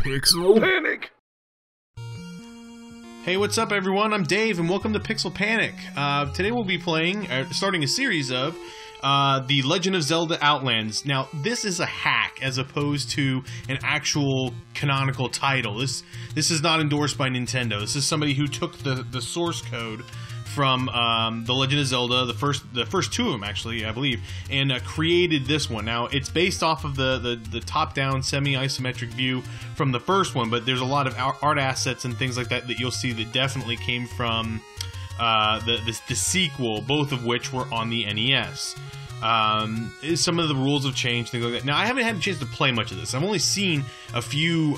Pixel Panic! Hey, what's up everyone? I'm Dave and welcome to Pixel Panic. Today we'll be playing, starting a series of the Legend of Zelda Outlands. Now, this is a hack as opposed to an actual canonical title. This is not endorsed by Nintendo. This is somebody who took the source code from the Legend of Zelda, the first two of them actually, I believe, and created this one. Now it's based off of the top-down semi-isometric view from the first one, but there's a lot of art assets and things like that that you'll see that definitely came from the sequel, both of which were on the NES. Some of the rules have changed, things like that. Now I haven't had a chance to play much of this. I've only seen a few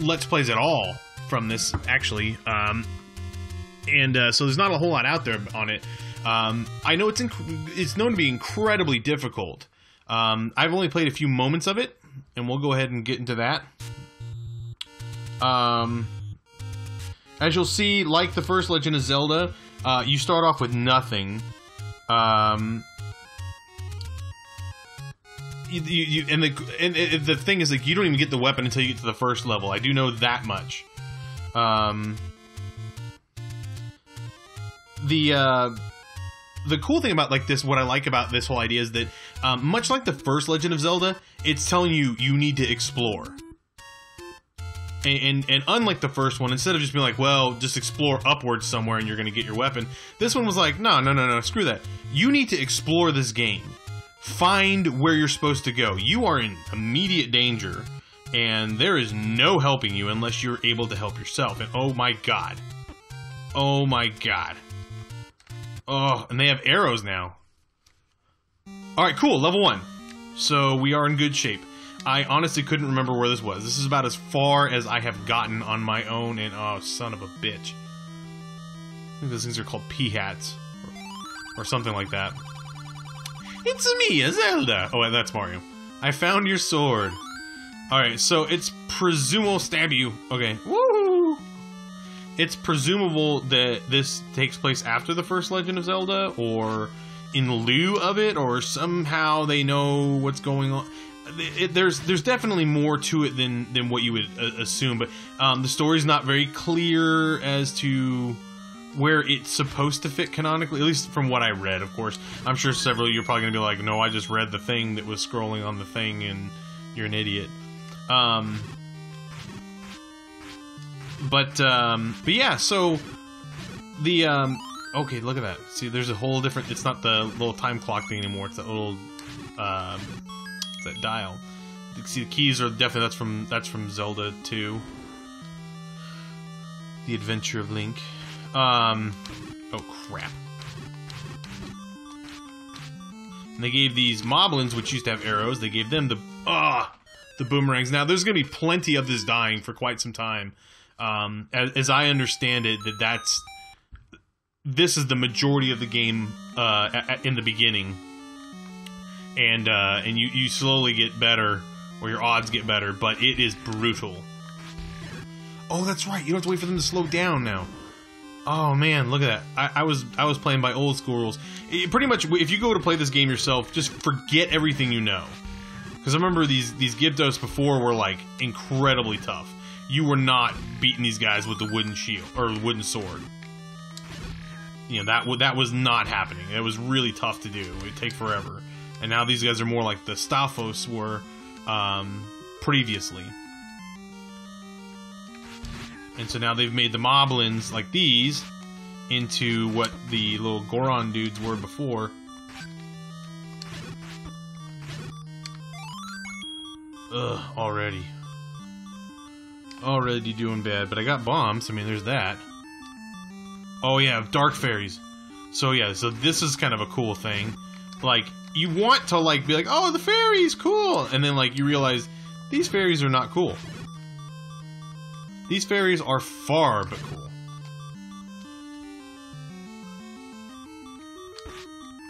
Let's Plays at all from this actually. So there's not a whole lot out there on it. I know it's known to be incredibly difficult. I've only played a few moments of it, and we'll go ahead and get into that. As you'll see, like the first Legend of Zelda, you start off with nothing. And the thing is, like, you don't even get the weapon until you get to the first level. I do know that much. The cool thing about like this, what I like about this whole idea is that much like the first Legend of Zelda, it's telling you need to explore. And unlike the first one, instead of just being like, well, just explore upwards somewhere and you're going to get your weapon, this one was like, no, screw that. You need to explore this game. Find where you're supposed to go. You are in immediate danger, and there is no helping you unless you're able to help yourself. And oh my god. Oh my god. Oh, and they have arrows now. Alright, cool, level 1. So we are in good shape. I honestly couldn't remember where this was. This is about as far as I have gotten on my own, and oh, son of a bitch. I think those things are called pea-hats. Or something like that. It's me, a Zelda! Oh, that's Mario. I found your sword. Alright, so it's presumable stab you. Okay, woohoo! It's presumable that this takes place after the first Legend of Zelda, or in lieu of it, or somehow they know what's going on. There's definitely more to it than what you would assume, but the story's not very clear as to where it's supposed to fit canonically, at least from what I read, of course. I'm sure several of you are probably going to be like, no, I just read the thing that was scrolling on the thing, and you're an idiot. But yeah, so the okay, look at that. See, there's a whole different, it's not the little time clock thing anymore, it's that little it's that dial. You can see the keys are definitely, that's from Zelda 2. The Adventure of Link. Oh crap. And they gave these moblins, which used to have arrows, they gave them the boomerangs. Now there's gonna be plenty of this dying for quite some time. As I understand it, this is the majority of the game in the beginning, and you slowly get better, or your odds get better, but it is brutal. Oh, that's right. You don't have to wait for them to slow down now. Oh man, look at that. I was playing by old school rules. Pretty much, if you go to play this game yourself, just forget everything you know. Because I remember these Gyptos before were like incredibly tough. You were not beating these guys with the wooden shield or wooden sword. You know, that was not happening. It was really tough to do. It'd take forever. And now these guys are more like the Stalfos were previously. And so now they've made the Moblins like these into what the little Goron dudes were before. Ugh, already doing bad, but I got bombs. I mean, there's that. Oh yeah, dark fairies. So yeah, so this is kind of a cool thing. Like, you want to like be like, oh, the fairies, cool, and then like you realize these fairies are not cool. These fairies are far but cool.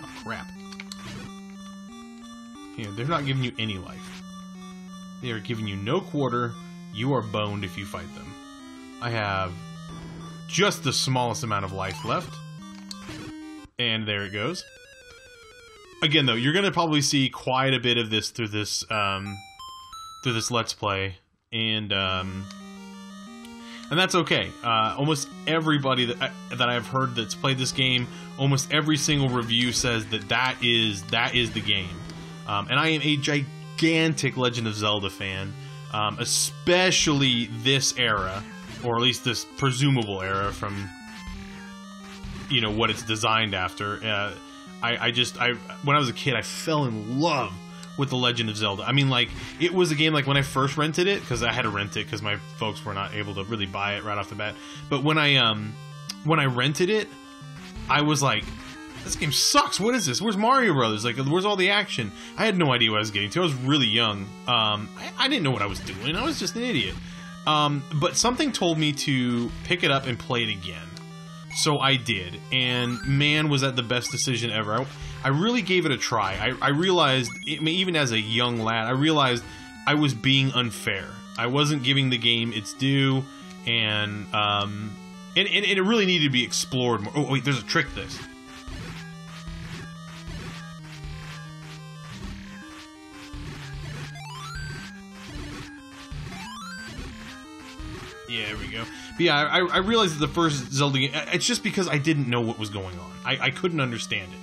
Oh crap. Yeah, they're not giving you any life. They are giving you no quarter. You are boned if you fight them. I have just the smallest amount of life left. And there it goes. Again, though, you're going to probably see quite a bit of this through this Let's Play. and that's okay. Almost everybody that I've heard that's played this game, almost every single review says that is the game. And I am a gigantic Legend of Zelda fan, especially this era, or at least this presumable era from, you know, what it's designed after. When I was a kid, I fell in love with The Legend of Zelda. I mean, like, it was a game, like, when I first rented it, because I had to rent it because my folks were not able to really buy it right off the bat. But when I rented it, I was like, this game sucks. What is this? Where's Mario Brothers? Like, where's all the action? I had no idea what I was getting to. I was really young. I didn't know what I was doing. I was just an idiot. But something told me to pick it up and play it again. So I did, and man, was that the best decision ever. I really gave it a try. I realized, even as a young lad, I realized I was being unfair. I wasn't giving the game its due, and it really needed to be explored more. Oh, wait, there's a trick to this. Yeah, there we go. But yeah, I realized that the first Zelda game, it's just because I didn't know what was going on. I couldn't understand it.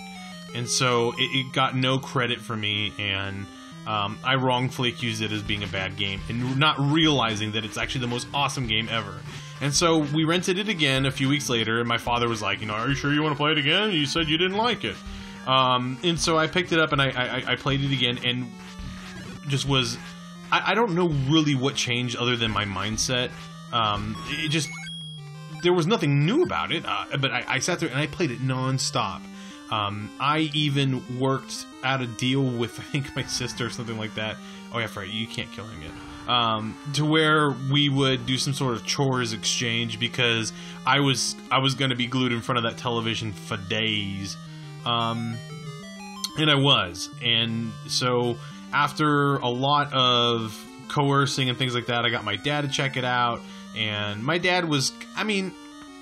And so it got no credit from me, and I wrongfully accused it as being a bad game, and not realizing that it's actually the most awesome game ever. And so we rented it again a few weeks later, and my father was like, you know, are you sure you want to play it again? You said you didn't like it. And so I picked it up, and I played it again, and just was... I don't know really what changed other than my mindset. It just, there was nothing new about it, but I sat there and I played it non-stop. I even worked out a deal with, I think, my sister or something like that. Oh yeah, right, you can't kill him yet. To where we would do some sort of chores exchange, because I was going to be glued in front of that television for days. And I was. And so after a lot of coercing and things like that, I got my dad to check it out. And my dad was, I mean,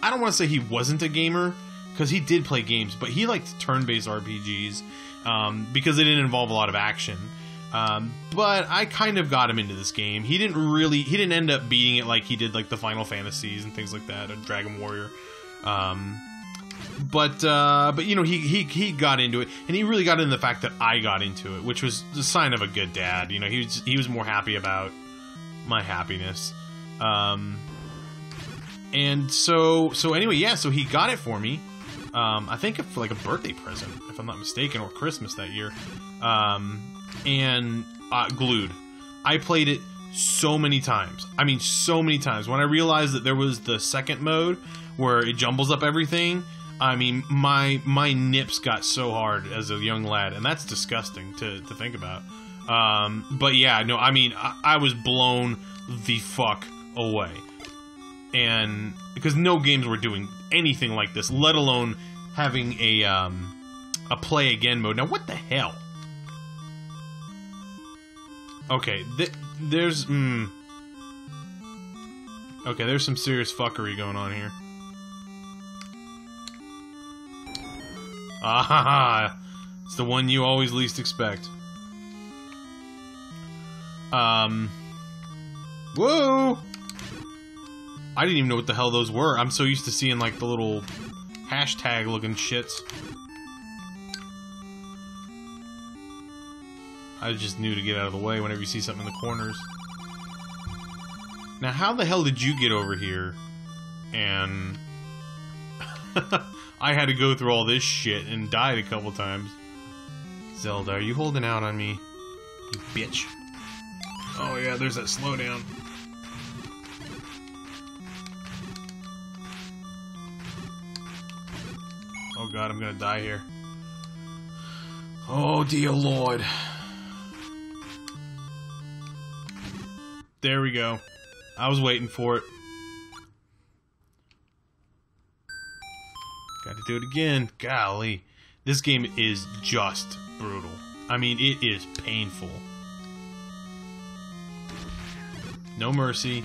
I don't want to say he wasn't a gamer, because he did play games, but he liked turn-based RPGs, because they didn't involve a lot of action. But I kind of got him into this game. He didn't end up beating it like he did like the Final Fantasies and things like that, or Dragon Warrior. But you know, he got into it, and he really got into the fact that I got into it, which was the sign of a good dad. You know, he was more happy about my happiness. And so anyway, yeah, so he got it for me, I think for like a birthday present, if I'm not mistaken, or Christmas that year, and glued. I played it so many times. I mean, so many times. When I realized that there was the second mode, where it jumbles up everything, I mean, my nips got so hard as a young lad, and that's disgusting to think about. But yeah, no, I mean, I was blown the fuck away. And because no games were doing anything like this, let alone having a play again mode. Now, what the hell? Okay, there's okay, there's some serious fuckery going on here. Ah, it's the one you always least expect. Whoa! I didn't even know what the hell those were. I'm so used to seeing, like, the little hashtag-looking shits. I just knew to get out of the way whenever you see something in the corners. Now, how the hell did you get over here? And... I had to go through all this shit and died a couple times. Zelda, are you holding out on me? You bitch. Oh yeah, there's that slowdown. Oh god, I'm gonna die here. Oh dear lord. There we go. I was waiting for it. Got to do it again. Golly. This game is just brutal. I mean, it is painful. No mercy.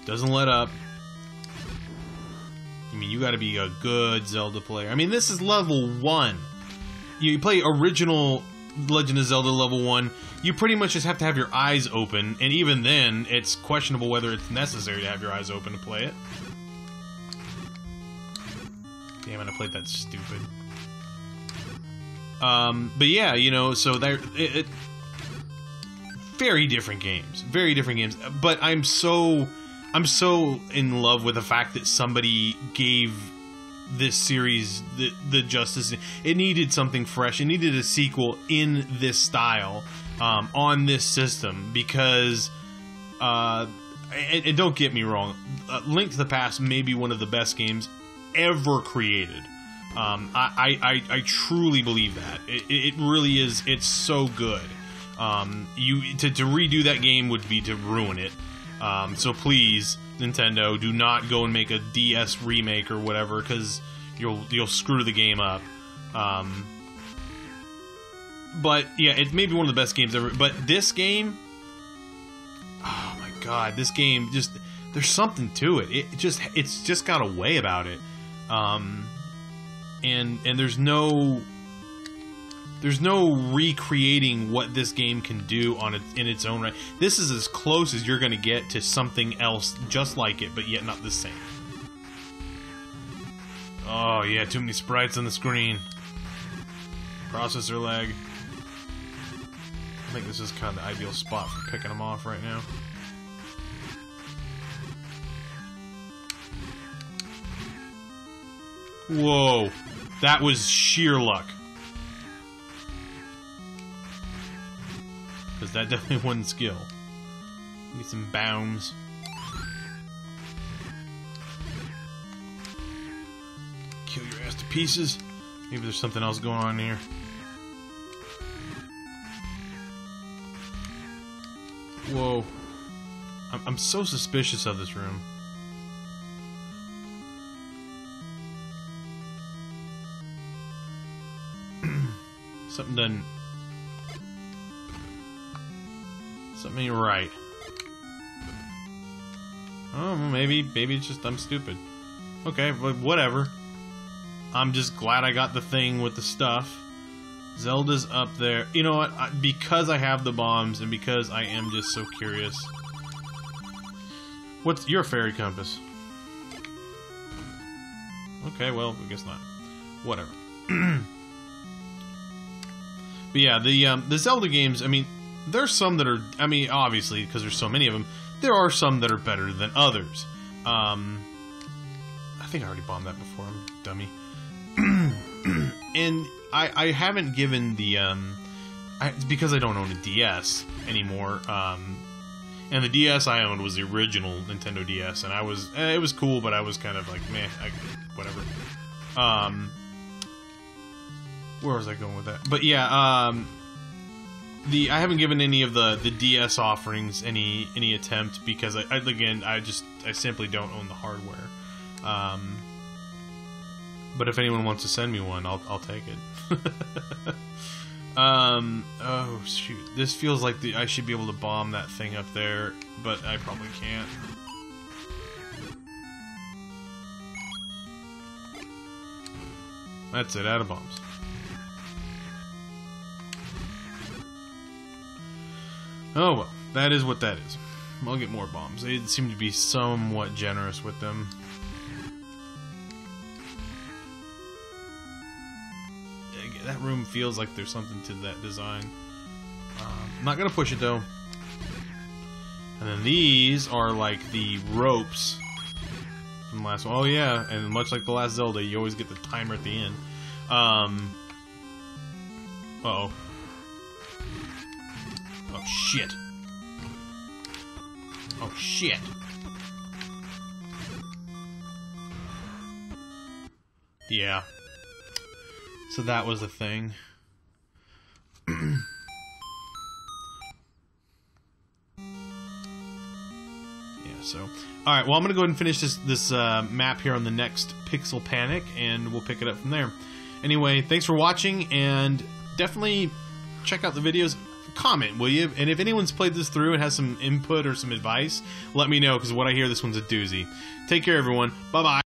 Doesn't let up. I mean, you gotta be a good Zelda player. I mean, this is level 1. You play original Legend of Zelda level 1, you pretty much just have to have your eyes open, and even then, it's questionable whether it's necessary to have your eyes open to play it. Damn it, I played that stupid. But yeah, you know, so there, very different games, but I'm so in love with the fact that somebody gave this series the justice. It needed something fresh. It needed a sequel in this style, on this system, because and don't get me wrong, Link to the Past may be one of the best games ever created. I truly believe that. It really is. It's so good. To redo that game would be to ruin it. So please, Nintendo, do not go and make a DS remake or whatever, because you'll screw the game up. But yeah, it may be one of the best games ever. But this game, oh my god, this game just, there's something to it. It's just got a way about it. And there's no recreating what this game can do in its own right. This is as close as you're going to get to something else just like it, but yet not the same. Oh yeah, too many sprites on the screen. Processor lag. I think this is kind of the ideal spot for picking them off right now. Whoa, that was sheer luck. Because that definitely wasn't skill. Get some bounds. Kill your ass to pieces. Maybe there's something else going on here. Whoa. I'm so suspicious of this room. Something doesn't... Something ain't right. Oh, maybe it's just I'm stupid. Okay, but whatever. I'm just glad I got the thing with the stuff. Zelda's up there. You know what? Because I have the bombs and because I am just so curious. What's your fairy compass? Okay, well, I guess not. Whatever. But yeah, the Zelda games, I mean, there's some that are, I mean, obviously, because there's so many of them, there are some that are better than others. I think I already bombed that before, I'm a dummy. And I haven't given the, because I don't own a DS anymore, and the DS I owned was the original Nintendo DS, and it was cool, but I was kind of like, meh, whatever. Where was I going with that? But yeah, I haven't given any of the DS offerings any attempt, because I simply don't own the hardware. But if anyone wants to send me one, I'll take it. Oh shoot, this feels like I should be able to bomb that thing up there, but I probably can't. That's it, out of bombs. Oh well, that is what that is. I'll get more bombs. They seem to be somewhat generous with them. That room feels like there's something to that design. I'm not gonna push it though. And then these are like the ropes from the last one. Oh yeah, and much like the last Zelda, you always get the timer at the end. Uh-oh. Oh shit. Oh shit. Yeah. So that was the thing. Yeah, so... Alright, well I'm gonna go ahead and finish this map here on the next Pixel Panic, and we'll pick it up from there. Anyway, thanks for watching, and definitely check out the videos. Comment, will you? And if anyone's played this through and has some input or some advice, let me know, because what I hear, this one's a doozy. Take care, everyone. Bye-bye.